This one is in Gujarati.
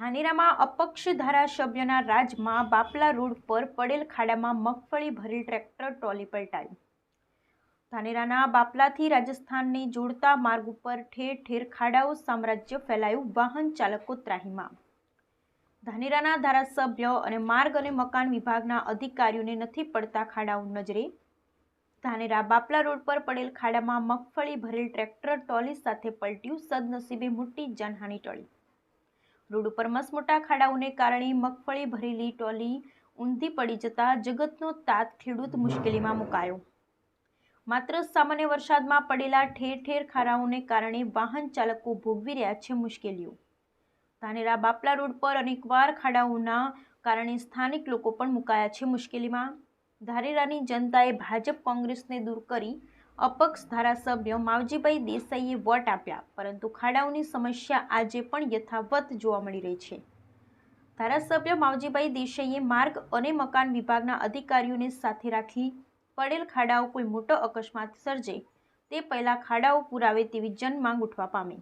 ધાનેરામાં અપક્ષ ધારાસભ્યના રાજમાં બાપલા રોડ પર પડેલ ખાડામાં મગફળી ભરેલ ટ્રેક્ટર ટ્રોલી પલટાયું। ધાનેરાના બાપલાથી રાજસ્થાનને જોડતા માર્ગ ઉપર ઠેર ઠેર ખાડાઓ સામ્રાજ્ય ફેલાયું। વાહન ચાલકો ત્રાહિમામ। ધાનેરાના ધારાસભ્ય અને માર્ગ અને મકાન વિભાગના અધિકારીઓને નથી પડતા ખાડાઓ નજરે। ધાનેરા બાપલા રોડ પર પડેલ ખાડામાં મગફળી ભરેલ ટ્રેક્ટર ટ્રોલી સાથે પલટ્યું। સદનસીબે મોટી જાનહાનિ ટળી। રોડ ઉપર મસમોટા ખાડાઓને કારણે મગફળી ભરેલી ટ્રોલી ઊંધી પડી જતા જગતનો તાત ખેડૂત મુશ્કેલીમાં મુકાયો। માત્ર સામાન્ય વરસાદમાં પડેલા ઠેર ઠેર ખાડાઓને કારણે વાહન ચાલકો ભોગવી રહ્યા છે મુશ્કેલીઓ। ધાનેરા બાપલા રોડ પર અનેકવાર ખાડાઓના કારણે સ્થાનિક લોકો પણ મુકાયા છે મુશ્કેલીમાં। ધાનેરાની જનતાએ ભાજપ કોંગ્રેસને દૂર કરી અપક્ષ ધારાસભ્ય માવજીભાઈ દેસાઈએ વોટ આપ્યા, પરંતુ ખાડાઓની સમસ્યા આજે પણ યથાવત જોવા મળી રહી છે। ધારાસભ્ય માવજીભાઈ દેસાઈએ માર્ગ અને મકાન વિભાગના અધિકારીઓને સાથે રાખી પડેલ ખાડાઓ કોઈ મોટો અકસ્માત સર્જે તે પહેલા ખાડાઓ પુરાવે તેવી જનમાંગ ઉઠવા પામી।